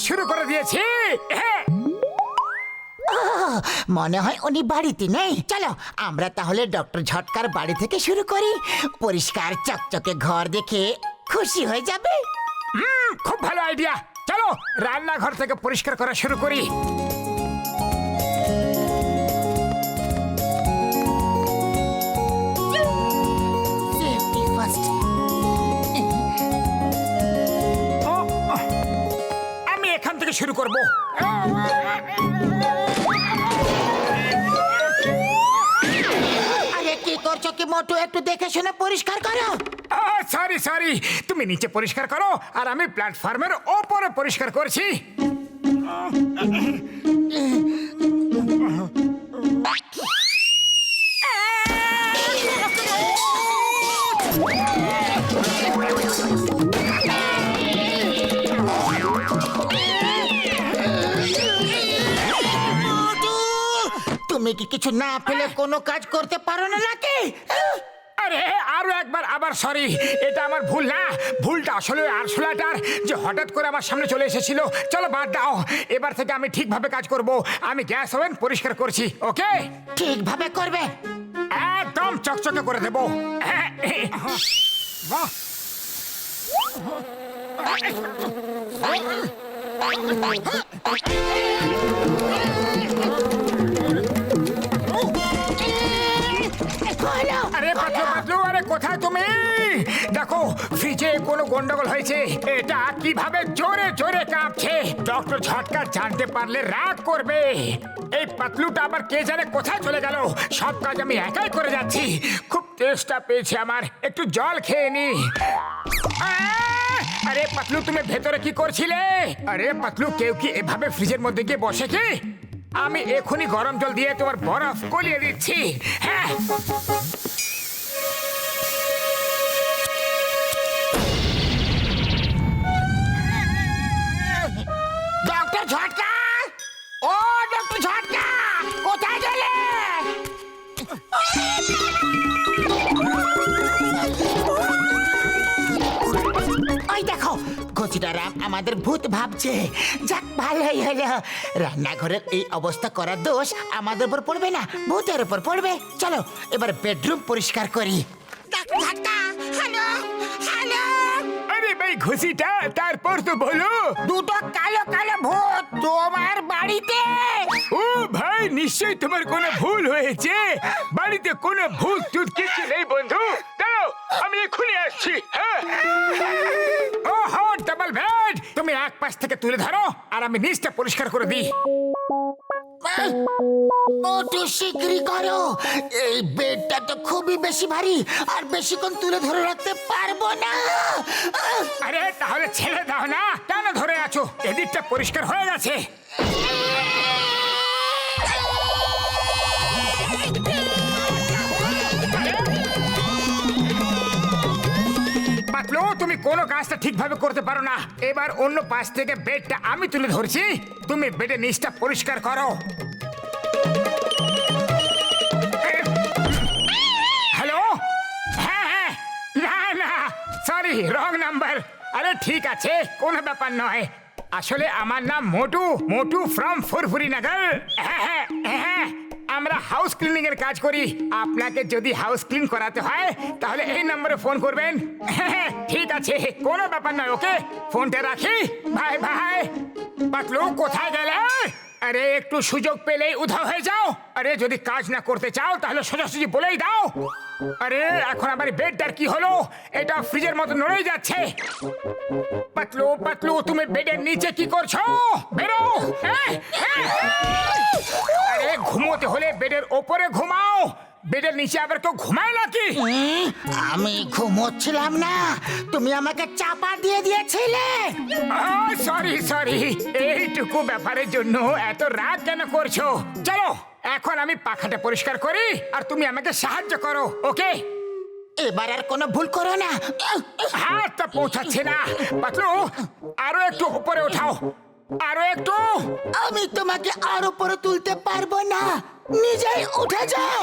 শুরু করে দিয়েছি। হ্যাঁ, মনে হয় উনি বাড়িতে নেই। চলো আমরা তাহলে ডক্টর ঝটকার বাড়ি থেকে শুরু করি। পরিষ্কার চকচকে ঘর দেখে খুশি হয়ে যাবে। খুব ভালো আইডিয়া। চলো রান্নাঘর থেকে পরিষ্কার করা শুরু করি। Safety first. আমি এখান থেকে শুরু করব। আরে কি করছো কি মোটু, একটু দেখে শুনে পরিষ্কার করো। সরি সরি, তুমি নিচে পরিষ্কার করো আর আমি প্ল্যাটফর্মের ওপরে পরিষ্কার করছি। তুমি কি কিছু না পেলে কোনো কাজ করতে পারো না নাকি? আরে আরো একবার আবার সরি, এটা আমার ভুল না। ভুলটা আসলে আরশোলাটার, যে হঠাৎ করে আমার সামনে চলে এসেছিল। চলো বাদ দাও, এবার থেকে আমি ঠিকভাবে কাজ করব। আমি গ্যাস ওভেন পরিষ্কার করছি, ওকে? ঠিকভাবে করবে। একদম চকচকে করে দেবো। বাহ, আরে পাতলু পাতলু, আরে কোথায় তুমি? দেখো ফ্রিজে কোনো গন্ডগোল হয়েছে। এটা কিভাবে জোরে জোরে কাঁপছে। ডক্টর ঝটকা জানতে পারলে রাগ করবে। এই পাতলুটা আবার কে জানে কোথায় চলে গেল। সব কাজ আমি একাই করে যাচ্ছি। খুব তেষ্টা পেয়েছে আমার, একটু জল খেয়ে নি। আরে পাতলু, তুমি ভেতরে কি করছিলে? আরে পাতলু, কেউ কি এভাবে ফ্রিজের মধ্যে গিয়ে বসে কি? আমি এখনই গরম জল দিয়ে তোমার বরফ গলিয়ে দিচ্ছি। হ্যাঁ, ডক্টর ঝটকা, ও ডক্টর ঝটকা, কোথায় গেলে? ওই দেখো, ঘসিটারাম আমাদের ভূত ভাবছে। যাক ভালোই হলো। রান্নাঘরের এই অবস্থা করার দোষ আমাদের উপর পড়বে না, ভূতের উপর পড়বে। চলো এবার বেডরুম পরিষ্কার করি। ডক্টর ঝটকা, হ্যালো হ্যালো। আরে ভাই ঘুষিটা, তারপর তো বলো। দুটো কালো কালো ভূত তোমার বাড়িতে। ও ভাই, নিশ্চয়ই তোমার কোনো ভুল হয়েছে। বাড়িতে কোনো ভূত টুত কিছু নেই বন্ধু। দাঁড়াও, আমি এক্ষুনি আসছি। হ্যাঁ, ওহো ডাবল বেড, তুমি এক পাশ থেকে তুলে ধরো আর আমি নিচটা পরিষ্কার করে দিই। মোটু শিগগিরই করো, এই বেডটা তো খুবই বেশি ভারী আর বেশিক্ষণ তুলে ধরে রাখতে পারবো না। আরে তাহলে ছেড়ে দাও না, কেন ধরে আছো? এদিকটা পরিষ্কার হয়ে গেছে। পাতলু, তুমি কোনো কাজটা ঠিকভাবে করতে পারো না। এবার অন্য পাশ থেকে বেডটা আমি তুলে ধরছি, তুমি বেডের নিচটা পরিষ্কার করো। হ্যালো, হ্যাঁ হ্যাঁ, না না সরি, রং নাম্বার। আরে ঠিক আছে, কোনো ব্যাপার নয়। আসলে আমার নাম মোটু, মোটু ফ্রম ফুরফুরি নগর। হ্যাঁ হ্যাঁ হ্যাঁ, আমরা হাউস ক্লিনিং এর কাজ করি। আপনাকে যদি হাউস ক্লিন করাতে হয় তাহলে এই নম্বরে ফোন করবেন। হ্যাঁ ঠিক আছে, কোনো ব্যাপার নয়। ওকে, ফোনটা রাখি, বাই বাই। পাতলু কোথায় গেলে? আরে একটু সুযোগ পেলেই উধাও হয়ে যাও। আরে যদি কাজ না করতে চাও তাহলে সোজাসুজি বলেই দাও। আরে এখন আমার বেডটার কি হলো? এটা ফ্রিজের মতো নড়েই যাচ্ছে। পাতলু পাতলু, তুমি বেডের নিচে কি করছো? বেরো। আরে ঘুমোতে হলে বেডের ওপরে ঘুমাও, বেডের নিচে আবার কেউ ঘুমায় নাকি? আমি ঘুমোচ্ছিলাম না, তুমি আমাকে চাপা দিয়ে দিয়েছিলে। সরি সরি, এইটুকু ব্যাপারের জন্য এত রাগ কেন করছো? চলো এখন আমি পাখাটা পরিষ্কার করি আর তুমি আমাকে সাহায্য করো, ওকে? এবার আর কোনো ভুল করো না। হাতটা পৌঁছাচ্ছে না। পাতলু, আরো একটু উপরে ওঠাও, আরো একটু। আমি তোমাকে আর উপরে তুলতে পারবো না, নিজেই উঠে যাও।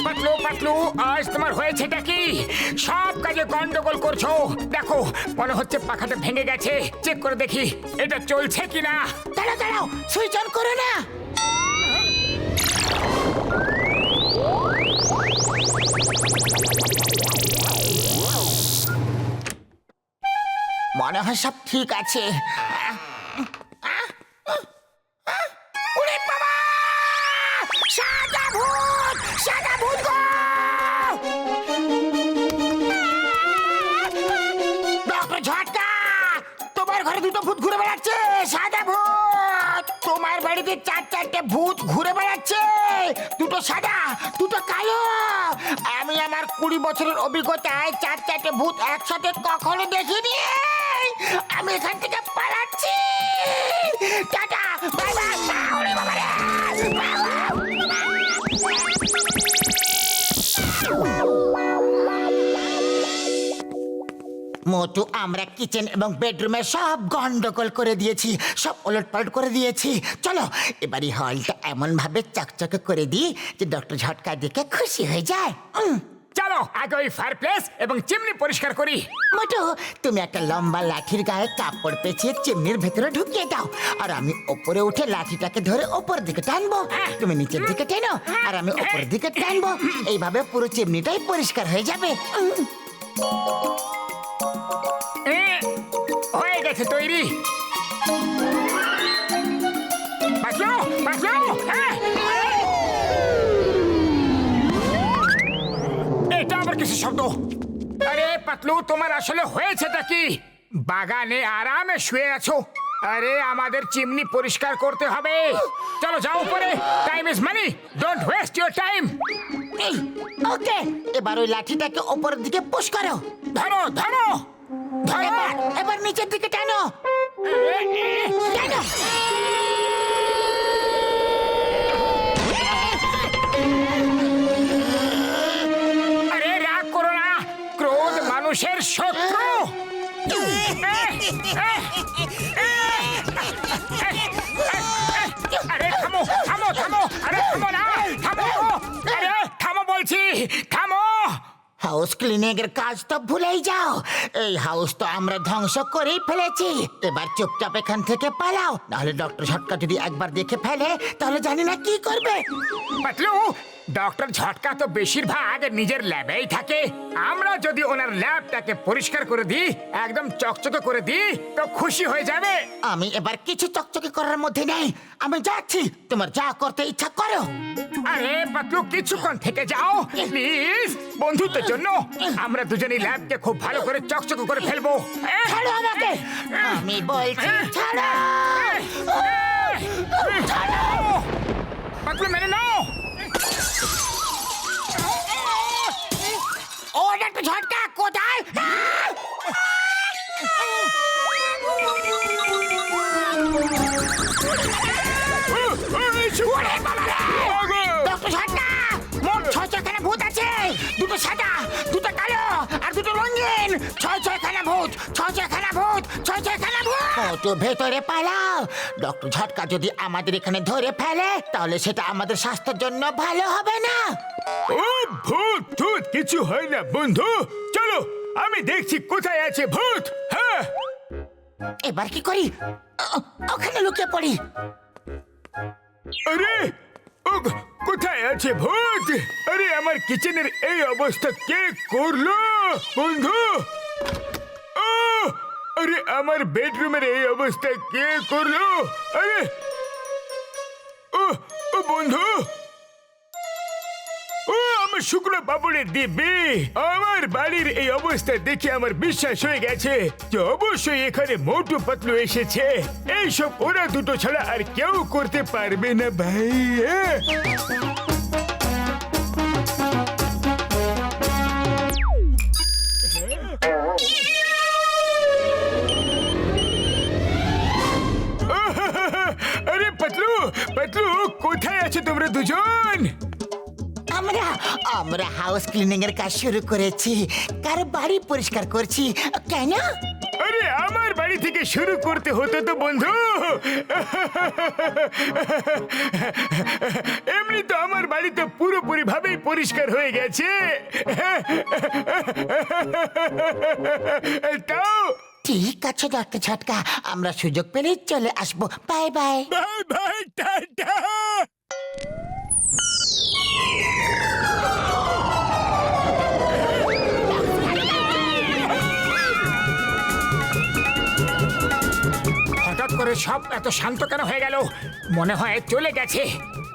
পাতলু পাতলু, আজ তোমার হয়েছেটা কি? সব কাজে গন্ডগোল করছো। দেখো, মনে হচ্ছে পাখাটা ভেঙে গেছে। চেক করে দেখি এটা চলছে কিনা। দাঁড়াও দাঁড়াও, সুইচ অন করো না। মনে হয় সব ঠিক আছে। ওরে বাবা! সাদা ভূত! সাদা ভূত গো! ডক্টর ঝটকা! তোমার ঘরে দুটো ভূত ঘুরে বেড়াচ্ছে। সাদা ভূত! তোমার বাড়িতে চারটে ভূত ঘুরে বেড়াচ্ছে। দুটো সাদা, দুটো কালো। আমি আমার 20 বছরের অভিজ্ঞতায় চারটে ভূত একসাথে কখনো দেখিনি। আমি এখান থেকে পালাচ্ছি। Tata, bye bye. ওরে বাবা রে! মোটু, আমরা কিচেন এবং বেডরুমে সব গন্ডগোল করে দিয়েছি, সব ওলটপালট করে দিয়েছি। চলো এবার এই হলটা এমন ভাবে চকচকে করে দিই যে ডক্টর ঝটকা দেখে খুশি হয়ে যায়। চলো আগে ওই ফায়ার প্লেস এবং চিমনি পরিষ্কার করি। মোটু, তুমি একটা লম্বা লাঠির গায়ে কাপড় পেঁচিয়ে চিমনির ভেতরে ঢুকিয়ে দাও, আর আমি ওপরে উঠে লাঠিটাকে ধরে ওপর দিকে টানবো। তুমি নিচের দিকে টেনো আর আমি ওপরের দিকে টানবো। এইভাবে পুরো চিমনিটাই পরিষ্কার হয়ে যাবে। হয়ে গেছে তৈরি। পাতলু, পাতলু, এটা আবার কিছু শব্দ? আরে পাতলু, তোমার আসলে হয়েছেটা কি? বাগানে আরামে শুয়ে আছো। আরে আমাদের চিমনি পরিষ্কার করতে হবে। চলো যাও উপরে। Time is money, don't waste your time. Okay, এবার ওই লাঠিটাকে ওপরের দিকে পুশ করো। ধরো ধরো ধরো। এবার নিচের দিকে টানো। টানো। আরে রাগ করো না, ক্রোধ মানুষের শত্রু। আরে থামো থামো থামো, আরে থামো না, থামো, আরে থামো বলছি, থামো। হাউস ক্লিনিং এর কাজ তো ভুলেই যাও। এই হাউস তো আমরা ধ্বংস করেই ফেলেছি। এবার চুপচাপ এখান থেকে পালাও, নাহলে ডক্টর ঝটকা যদি একবার দেখে ফেলে তাহলে জানি না কি করবে। পাতলু, ডক্টর ঝটকা তো বেশিরভাগ নিজের ল্যাবেই থাকে। আমরা যদি ওনার ল্যাবটাকে পরিষ্কার করে দিই, একদম চকচকে করে দিই, তো খুশি হয়ে যাবে। আমি এবার কিছু চকচকে করার মধ্যে নেই। আমি যাচ্ছি, তোমার যা করতে ইচ্ছা করো। আরে পাতলু, কিছুক্ষণ থেকে যাও প্লিজ। বন্ধুত্বের জন্য আমরা দুজনেই ল্যাবকে খুব ভালো করে চকচকে করে ফেলবো। ছাড়ো আমাকে, আমি বলছি ছাড়ো। ছাড়ো। পাতলু মেনে নাও। ও ডক্টর ঝটকা কোথায়? ডক্টর ঝটকা, মোট 6খানা ভূত আছে। দুটো সাদা, দুটো কালো আর দুটো রঙিন। 6খানা ভূত, 6খানা ভূত, 6খানা ভূত। তো ভেতরে পালাও। ডক্টর ঝটকা যদি আমাদের এখানে ধরে ফেলে তাহলে সেটা আমাদের স্বাস্থ্যের জন্য ভালো হবে না। ও ভূত ভূত কিছু হয় না বন্ধু, চলো আমি দেখছি কোথায় আছে ভূত। হ্যাঁ, এবার কি করি? ওখানে লুকিয়ে পড়ি। আরে ও কোথায় আছে ভূত? আরে আমার কিচেনের এই অবস্থা কে করলো বন্ধু? ও আরে আমার বেডরুমের এই অবস্থা কে করলো? আরে ও ও বন্ধু, ও আমার শুকনো পাপড়ের দিব্যি। আমার বাড়ির এই অবস্থা দেখে আমার বিশ্বাস হয়ে গেছে যে অবশ্যই এখানে মোটু পাতলু এসেছে। এইসব ওরা দুটো ছাড়া আর কেউ করতে পারবে না ভাই। আরে পাতলু পাতলু, কোথায় আছো তোমরা দুজন? আমরা আমরা হাউস ক্লিনিং এর কাজ শুরু করেছি। কারো বাড়ি পরিষ্কার করছি। কেন? আরে আমার আমার বাড়ি থেকে শুরু করতে হতো তো বন্ধু। এমনি তো আমার বাড়ি তো পুরোপুরি ভাবেই পরিষ্কার হয়ে গেছে। তাও ঠিক আছে ডক্টর ঝটকা, আমরা সুযোগ পেলেই চলে আসবো। Bye bye. Bye bye, tata. হঠাৎ করে সব এত শান্ত কেন হয়ে গেল? মনে হয় চলে গেছে।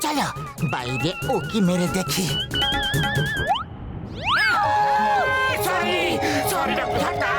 চলো বাইরে ও কি মেরে দেখি। সরি সরি ডক্টর ঝটকা।